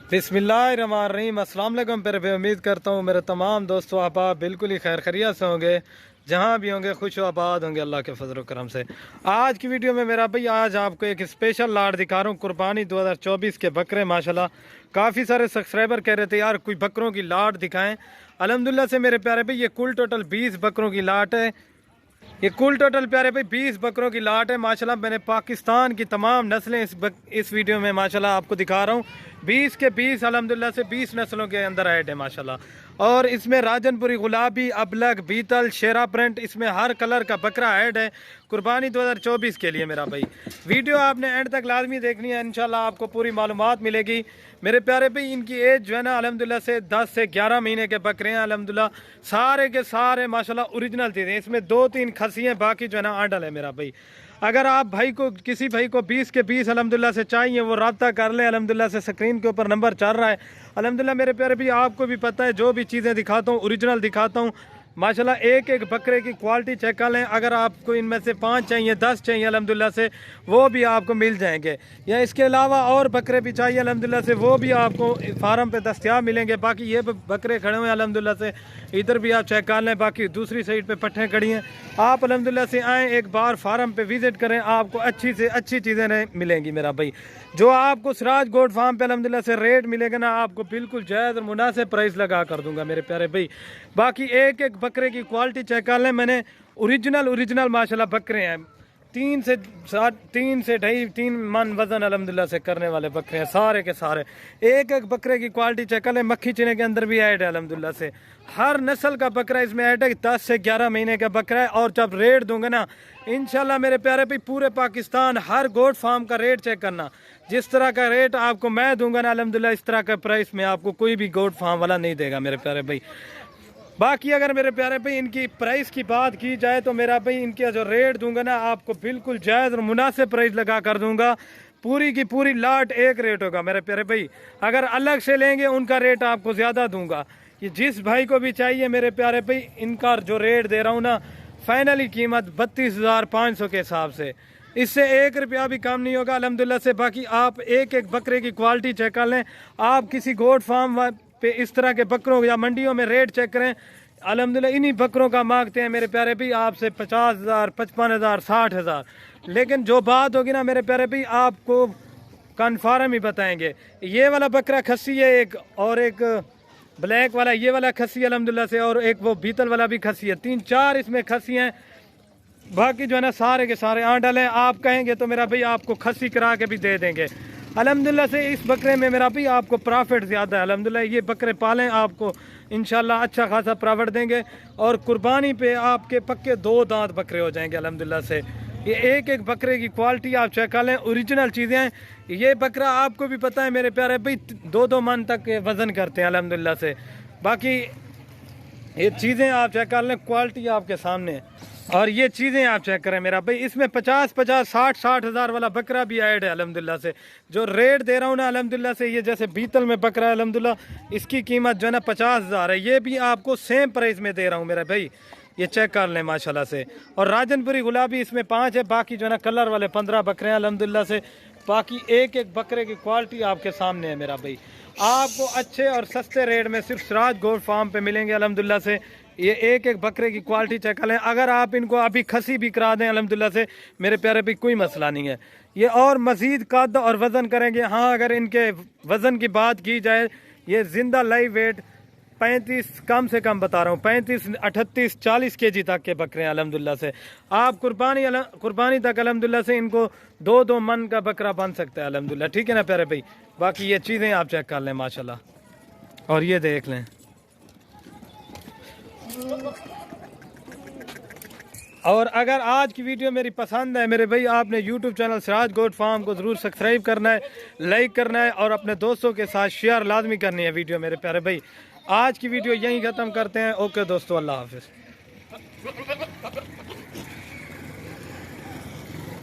बिस्मिल्लाहिर्रहमानिर्रहीम। अस्सलाम वालेकुम। फिर उम्मीद करता हूँ मेरे तमाम दोस्तों आप बिल्कुल ही खैर खैरियत से होंगे, जहाँ भी होंगे खुश आबाद होंगे अल्लाह के फजल करम से। आज की वीडियो में मेरा भाई आज आपको एक स्पेशल लाट दिखा रहा हूँ। कुर्बानी 2024 के बकरे माशाल्लाह काफ़ी सारे सब्सक्राइबर कह रहे थे यार कोई बकरों की लाट दिखाएं। अल्हम्दुलिल्लाह से मेरे प्यारे भाई ये कुल टोटल 20 बकरों की लाट है। ये कुल टोटल प्यारे भाई 20 बकरों की लाट है माशाल्लाह। मैंने पाकिस्तान की तमाम नस्लें इस वीडियो में माशाल्लाह आपको दिखा रहा हूँ। 20 के 20 अल्हम्दुलिल्लाह से 20 नस्लों के अंदर ऐड है माशाल्लाह। और इसमें राजनपुरी गुलाबी, अबलग, बीतल, शेरा प्रिंट, इसमें हर कलर का बकरा ऐड है कुर्बानी 2024 के लिए मेरा भाई। वीडियो आपने एंड तक लाजमी देखनी है, इंशाल्लाह आपको पूरी मालूमात मिलेगी मेरे प्यारे भाई। इनकी एज जो है ना अल्हम्दुलिल्लाह से 10 से 11 महीने के बकरे हैं अल्हम्दुलिल्लाह। सारे के सारे माशाल्लाह ओरिजिनल चीज़ें, इसमें 2-3 खसी हैं, बाकी जो है ना आंडल है मेरा भाई। अगर आप भाई को किसी भाई को 20 के 20 अल्हम्दुलिल्लाह से चाहिए वो रब्ता कर ले। अल्हम्दुलिल्लाह से स्क्रीन के ऊपर नंबर चल रहा है। अल्हम्दुलिल्लाह मेरे प्यारे भाई आपको भी पता है जो भी चीज़ें दिखाता हूँ ओरिजिनल दिखाता हूँ माशाल्लाह। एक एक बकरे की क्वालिटी चेक कर लें। अगर आपको इनमें से 5 चाहिए 10 चाहिए अल्हम्दुलिल्लाह से वो भी आपको मिल जाएंगे, या इसके अलावा और बकरे भी चाहिए अल्हम्दुलिल्लाह से वो भी आपको फार्म पे दस्तियाब मिलेंगे। बाकी ये बकरे खड़े हुए हैं अल्हम्दुलिल्लाह से, इधर भी आप चेक कर लें। बाकी दूसरी साइड पे पट्ठें खड़ी हैं। आप अल्हम्दुलिल्लाह से आएँ, एक बार फार्म पे विज़िट करें, आपको अच्छी से अच्छी चीज़ें मिलेंगी मेरा भाई। जो आपको सिराज गोट फार्म पे अल्हम्दुलिल्लाह से रेट मिलेगा ना आपको बिल्कुल जायज़ और मुनासिब प्राइस लगा कर दूंगा मेरे प्यारे भाई। बाकी एक एक बकरे की क्वालिटी चेक कर लें। मैंने ओरिजिनल माशाल्लाह बकरे हैं, 3 से 2.5-3 मन वजन अल्हम्दुलिल्लाह से करने वाले बकरे हैं सारे के सारे। एक एक बकरे की क्वालिटी चेक कर लें। मक्खी चने के अंदर भी ऐड है अल्हम्दुलिल्लाह से। हर नस्ल का बकरा इसमें ऐड है। 10 से 11 महीने का बकरा है। और जब रेट दूंगा ना इंशाल्लाह मेरे प्यारे भाई पूरे पाकिस्तान हर गोट फार्म का रेट चेक करना। जिस तरह का रेट आपको मैं दूंगा ना अल्हम्दुलिल्लाह इस तरह का प्राइस में आपको कोई भी गोट फार्म वाला नहीं देगा मेरे प्यारे भाई। बाकी अगर मेरे प्यारे भाई इनकी प्राइस की बात की जाए तो मेरा भाई इनके जो रेट दूंगा ना आपको बिल्कुल जायज़ और मुनासिब प्राइस लगा कर दूंगा। पूरी की पूरी लाट एक रेट होगा मेरे प्यारे भाई। अगर अलग से लेंगे उनका रेट आपको ज़्यादा दूंगा। ये जिस भाई को भी चाहिए मेरे प्यारे भाई इनका जो रेट दे रहा हूँ ना फाइनली कीमत 32,500 के हिसाब से, इससे 1 रुपया भी कम नहीं होगा अल्हम्दुलिल्लाह से। बाकी आप एक एक बकरे की क्वालिटी चेक कर लें। आप किसी गोट फार्म पे इस तरह के बकरों या मंडियों में रेट चेक करें अल्हम्दुलिल्लाह इन्हीं बकरों का मांगते हैं मेरे प्यारे भाई आपसे 50,000, 55,000, 60,000। लेकिन जो बात होगी ना मेरे प्यारे भाई आपको कन्फर्म ही बताएंगे। ये वाला बकरा खस्सी है एक, और एक ब्लैक वाला ये वाला खस्सी अल्हम्दुलिल्लाह से, और एक वो बीतल वाला भी खस्सी है। 3-4 इसमें खस्सी हैं, बाकी जो है ना सारे के सारे आंडल हैं। आप कहेंगे तो मेरा भाई आपको खस्सी करा के भी दे देंगे अल्हम्दुलिल्लाह से। इस बकरे में मेरा भाई आपको प्रॉफिट ज़्यादा है अल्हम्दुलिल्लाह। ये बकरे पालें आपको इंशाल्लाह अच्छा खासा प्रॉफिट देंगे। और कुर्बानी पे आपके पक्के 2 दांत बकरे हो जाएंगे अल्हम्दुलिल्लाह से। ये एक एक बकरे की क्वालिटी आप चेक कर लें, ओरिजिनल चीज़ें हैं। ये बकरा आपको भी पता है मेरे प्यारे भाई 2-2 मन तक वज़न करते हैं अल्हम्दुलिल्लाह से। बाकी ये चीज़ें आप चेक कर लें, क्वालिटी आपके सामने है। और ये चीज़ें आप चेक करें मेरा भाई, इसमें 50-50, 60-60 हज़ार वाला बकरा भी ऐड है अल्हम्दुलिल्लाह से। जो रेट दे रहा हूँ ना अल्हम्दुलिल्लाह से, ये जैसे बीतल में बकरा है अल्हम्दुलिल्लाह इसकी कीमत जो है ना 50,000 है। ये भी आपको सेम प्राइस में दे रहा हूँ मेरा भाई, ये चेक कर लें माशाल्लाह से। और राजनपुरी गुलाबी इसमें 5 है, बाकी जो है ना कलर वाले 15 बकरे हैं अल्हम्दुलिल्लाह से। बाकी एक एक बकरे की क्वालिटी आपके सामने है मेरा भाई। आपको अच्छे और सस्ते रेट में सिर्फ सिराज गोट फार्म पे मिलेंगे अल्हम्दुलिल्लाह से। ये एक एक बकरे की क्वालिटी चेक कर लें। अगर आप इनको अभी खसी भी करा दें अल्हम्दुलिल्लाह से मेरे प्यारे भी कोई मसला नहीं है। ये और मज़ीद कद और वज़न करेंगे। हाँ अगर इनके वज़न की बात की जाए, ये जिंदा लाइव वेट 35 कम से कम बता रहा हूँ 35, 38, 40 kg तक के बकरे हैं अल्हम्दुलिल्लाह से। आप कुर्बानी तक अल्हम्दुलिल्लाह से इनको 2-2 मन का बकरा बन सकता है अल्हम्दुलिल्लाह, ठीक है ना प्यारे भाई। बाकी ये चीज़ें आप चेक कर लें माशाल्लाह। और ये देख लें। और अगर आज की वीडियो मेरी पसंद है मेरे भाई, आपने YouTube channel Siraj goat farm को ज़रूर सब्सक्राइब करना है, लाइक करना है और अपने दोस्तों के साथ शेयर लाजमी करनी है वीडियो मेरे प्यारे भाई। आज की वीडियो यहीं ख़त्म करते हैं। ओके दोस्तों, अल्लाह हाफिज़।